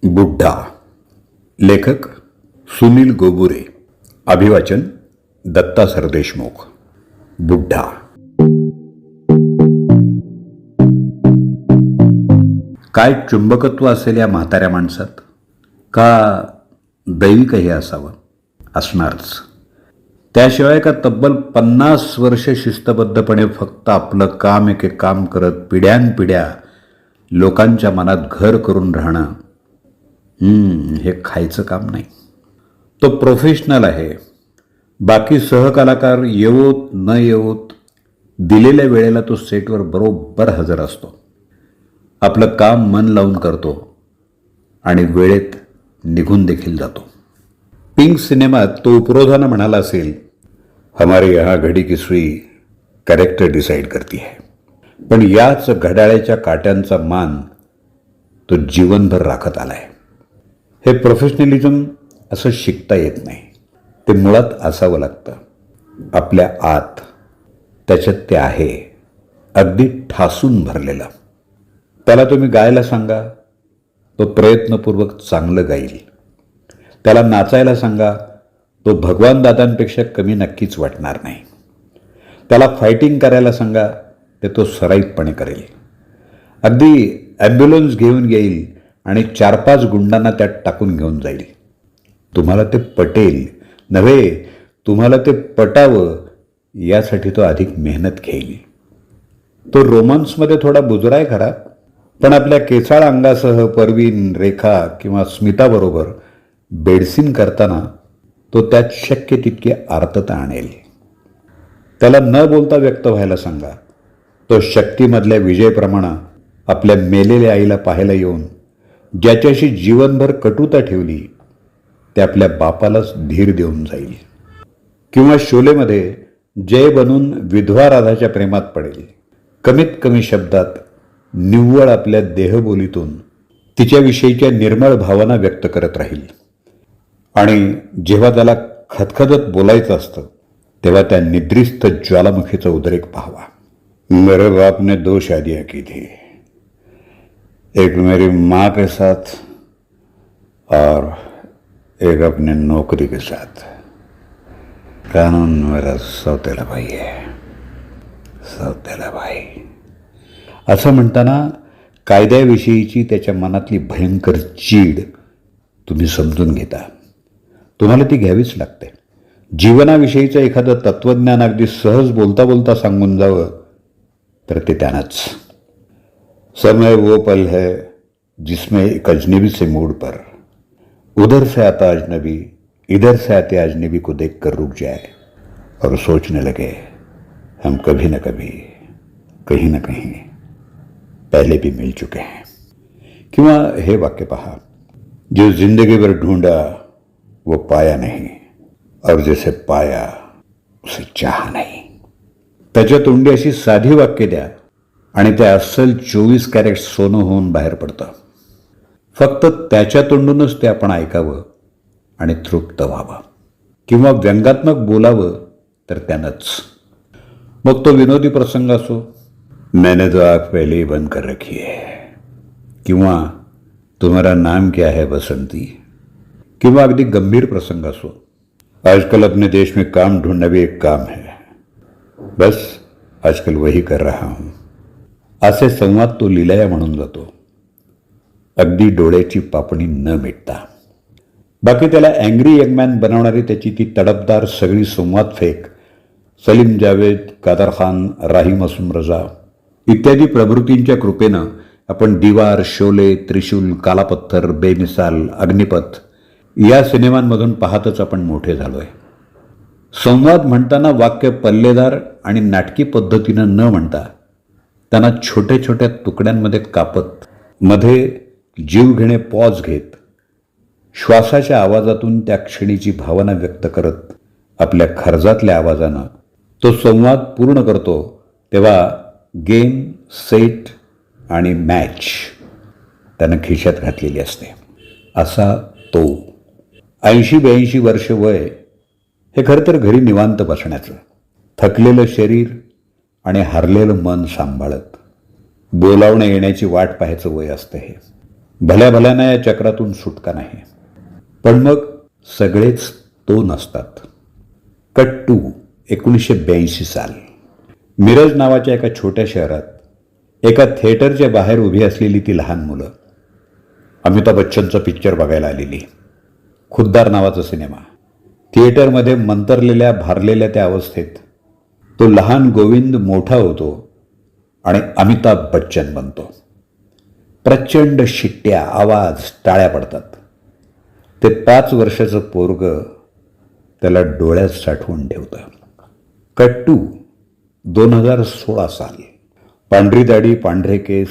बुड्ढा. लेखक सुनील गोबुरे. अभिवाचन दत्ता सरदेशमुख. बुड्ढा. काय चुंबकत्व असेल या म्हाताऱ्या माणसात? का दैविक हे असावं? असणारच. त्याशिवाय का तब्बल 50 वर्ष शिस्तबद्धपणे फक्त आपलं काम एके काम करत पिढ्यानपिढ्या लोकांच्या मनात घर करून राहणं, हे खायचं काम नाही. तो प्रोफेशनल आहे. बाकी सहकलाकार येवोत न येवोत दिलेल्या वेळेला तो सेटवर बरोबर हजर असतो. आपलं काम मन लावून करतो आणि वेळेत निघून देखील जातो. पिंक सिनेमात तो उपरोधानं म्हणाला असेल, हमारे यहाँ घडी की सुई करेक्टर डिसाईड करती है. पण याच घड्याळ्याच्या काट्यांचा मान तो जीवनभर राखत आलाय. हे प्रोफेशनलिझम असं शिकता येत नाही. ते मुळात असावं लागतं. आपल्या आत त्याच्यात ते आहे, अगदी ठासून भरलेलं. त्याला तुम्ही गायला सांगा, तो प्रयत्नपूर्वक चांगलं गाईल. त्याला नाचायला सांगा, तो भगवान दादांपेक्षा कमी नक्कीच वाटणार नाही. त्याला फायटिंग करायला सांगा, ते तो सराईतपणे करेल. अगदी ॲम्ब्युलन्स घेऊन येईल आणि 4-5 गुंडांना त्यात टाकून घेऊन जाईल. तुम्हाला ते पटेल नव्हे, तुम्हाला ते पटावं यासाठी तो अधिक मेहनत घेईल. तो रोमांसमध्ये थोडा बुजरा आहे खरा, पण आपल्या केसाळ अंगासह परवीन, रेखा किंवा स्मिताबरोबर बेडसीन करताना तो त्यात शक्य तितकी आर्तता आणेल. त्याला न बोलता व्यक्त व्हायला सांगा. तो शक्तीमधल्या विजयप्रमाणे आपल्या मेलेल्या आईला पाहायला येऊन ज्याच्याशी जीवनभर कटुता ठेवली ते आपल्या बापालाच धीर देऊन जाईल. किंवा शोलेमध्ये जय बनून विधवा राधाच्या प्रेमात पडेल. कमीत कमी शब्दात निव्वळ आपल्या देहबोलीतून तिच्याविषयीच्या निर्मळ भावना व्यक्त करत राहील. आणि जेव्हा त्याला खदखदत बोलायचं असतं तेव्हा त्या निद्रिस्त ज्वालामुखीचा उद्रेक पाहावा. मेरे बाप ने 2 शादियां की थी. एक मेरी माँ के साथ और एक अपने नौकरी के साथ. कानून मेरा सौतेला भाई है, सौतेला भाई. असं म्हणताना कायद्याविषयीची त्याच्या मनातली भयंकर चीड तुम्ही समजून घेता. तुम्हाला ती घ्यावीच लागते. जीवनाविषयीचं एखादं तत्त्वज्ञान अगदी सहज बोलता बोलता सांगून जावं तर ते त्यानंच. समय वो पल है जिसमें एक अजनबी से मोड़ पर उधर से आता अजनबी इधर से आते अजनबी को देखकर रुक जाए और सोचने लगे हम कभी न कभी कहीं न कहीं पहले भी मिल चुके हैं. किंवा हे वाक्य पहा, जो जिंदगी भर ढूंढा वो पाया नहीं और जिसे पाया उसे चाहा नहीं. त्याच्या तोंडी अशी साधी वाक्य द्या आणि ते अस्सल 24 कॅरेट सोनं होऊन बाहेर पडतं. फक्त त्याच्या तोंडूनच ते आपण ऐकावं आणि तृप्त व्हावं. किंवा व्यंगात्मक बोलावं तर त्यानंच. मग तो विनोदी प्रसंग असो, मैंने तो आँख पहले ही बंद कर रखी है, किंवा तुम्हारा नाम क्या है बसंती, किंवा अगदी गंभीर प्रसंग असो, आजकल अपने देश में काम ढूंढना भी एक काम है, बस आजकल वही कर रहा हूं. असे संवाद तो लिलाया म्हणून जातो, अगदी डोळ्याची पापणी न मिटता. बाकी त्याला अँग्री यंगमॅन बनवणारी त्याची ती तडफदार सगळी संवाद फेक सलीम जावेद, कादर खान, राही मासूम रजा इत्यादी प्रभृतींच्या कृपेनं आपण दीवार, शोले, त्रिशूल, कालापत्थर, बेमिसाल, अग्निपथ या सिनेमांमधून पाहतच आपण मोठे झालोय. संवाद म्हणताना वाक्य पल्लेदार आणि नाटकी पद्धतीनं न म्हणता त्यांना छोट्या छोट्या तुकड्यांमध्ये कापत, मध्ये जीवघेणे पॉज घेत, श्वासाच्या आवाजातून त्या क्षणीची भावना व्यक्त करत आपल्या खर्जातल्या आवाजानं तो संवाद पूर्ण करतो, तेव्हा गेम, सेट आणि मॅच त्यानं खिशात घातलेली असते. असा तो 80-82 वर्ष वय हे खरं तर घरी निवांत बसण्याचं, थकलेलं शरीर आणि हरलेलं मन सांभाळत बोलावणं येण्याची वाट पाहायचं वय असतं हे. भल्या भल्यानं या चक्रातून सुटका नाही. पण मग सगळेच तो नसतात. कट टू 1982 साल. मिरज नावाच्या एका छोट्या शहरात एका थिएटरच्या बाहेर उभी असलेली ती लहान मुलं अमिताभ बच्चनचा पिक्चर बघायला आलेली. खुद्दार नावाचा सिनेमा. थिएटरमध्ये मंतरलेल्या भारलेल्या त्या अवस्थेत तो लहान गोविंद मोठा होतो आणि अमिताभ बच्चन बनतो. प्रचंड शिट्ट्या, आवाज, टाळ्या पडतात. ते 5 वर्षाचं पोरगं त्याला डोळ्यात साठवून ठेवतं. कट टू 2016 साल. पांढरी दाढी, पांढरे केस,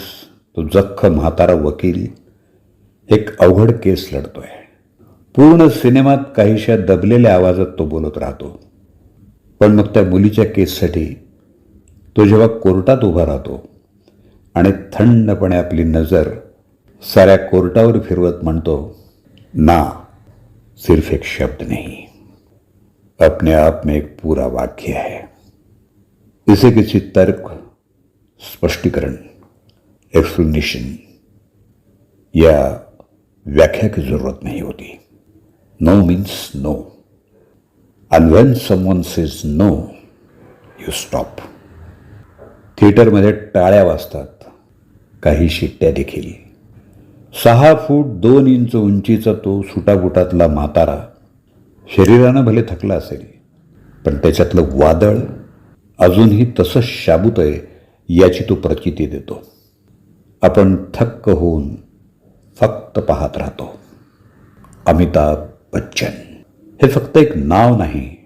तो जख्ख म्हातारा वकील एक अवघड केस लढतोय. पूर्ण सिनेमात काहीशा दबलेल्या आवाजात तो बोलत राहतो. पण मग त्या मुलीच्या केससाठी तो जेव्हा कोर्टात उभा राहतो आणि थंडपणे आपली नजर साऱ्या कोर्टावर फिरवत म्हणतो, ना सिर्फ एक शब्द नहीं, अपने आप में एक पूरा वाक्य है. इसे किसी तर्क, स्पष्टीकरण, एक्सप्लेनेशन या व्याख्या की जरूरत नहीं होती. No means no. And when someone says no, you stop. थिएटरमध्ये टाळ्या वाजतात. काही शिट्ट्या देखील. 6 फूट 2 इंच उंचीचा तो सुटाबुटातला म्हातारा शरीरानं भले थकला असेल, पण त्याच्यातलं वादळ अजूनही तसंच शाबूत आहे याची तो प्रचिती देतो. आपण थक्क होऊन फक्त पाहत राहतो. अमिताभ बच्चन हे फक्त एक नाव नाही,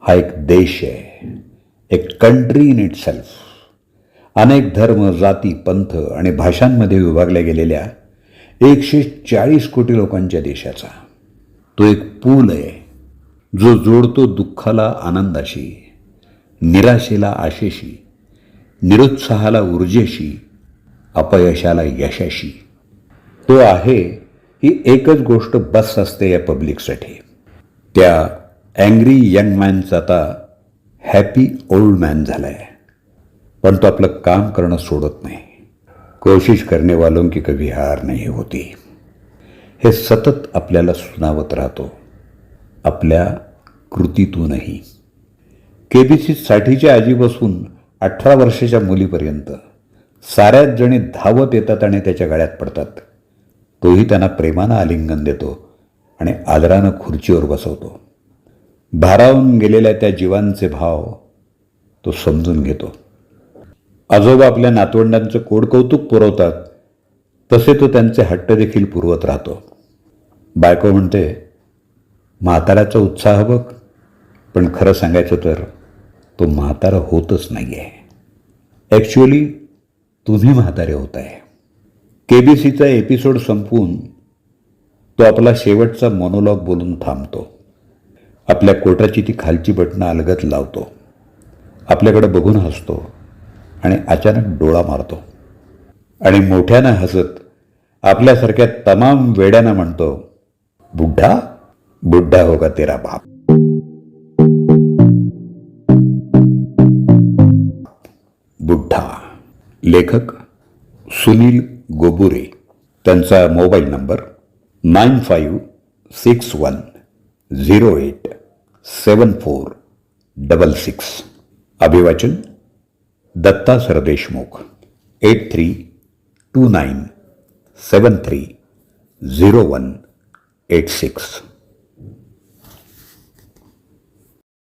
हा एक देश आहे, एक कंट्री इन इट सेल्फ. अनेक धर्म, जाती, पंथ आणि भाषांमध्ये विभागल्या गेलेल्या 140 कोटी लोकांच्या देशाचा तो एक पूल आहे, जो जोडतो दुःखाला आनंदाशी, निराशेला आशेशी, निरुत्साहाला ऊर्जेशी, अपयशाला यशाशी. तो आहे ही एकच गोष्ट बस असते या पब्लिकसाठी. त्या अँग्री यंग मॅनचा आता हॅपी ओल्ड मॅन झालाय. पण तो आपलं काम करणं सोडत नाही. कोशिश करने वालों की कभी हार नहीं होती हे सतत आपल्याला सुनावत राहतो, आपल्या कृतीतूनही. केबीसी साठीच्या आजीपासून 18 वर्षाच्या मुलीपर्यंत साऱ्याच जणी धावत येतात आणि त्याच्या गळ्यात पडतात. तोही त्यांना प्रेमानं आलिंगन देतो आणि आदरानं खुर्चीवर बसवतो. भारावून गेलेल्या त्या जीवांचे भाव तो समजून घेतो. आजोबा आपल्या नातवंडांचं कोडकौतुक पुरवतात, तसे तो त्यांचे हट्ट देखील पुरवत राहतो. बायको म्हणते, म्हाताऱ्याचा उत्साह बघ. पण खरं सांगायचं तर तो म्हातारा होतच नाही आहे. ॲक्च्युअली तुम्ही म्हातारे होत आहे. केबीसीचा एपिसोड संपवून तो आपला शेवटचा मोनोलॉग बोलून थांबतो. आपल्या कोटाची ती खालची बटणं अलगद लावतो. आपल्याकडे बघून हसतो आणि अचानक डोळा मारतो आणि मोठ्यानं हसत आपल्यासारख्या तमाम वेड्यानं म्हणतो, बुड्ढा बुड्ढा होगा तेरा बाप. बुड्ढा. लेखक सुनील गोबुरे. त्यांचा मोबाईल नंबर 9561087466. अभिवाचन दत्ता सरदेशमुख. 8329730186.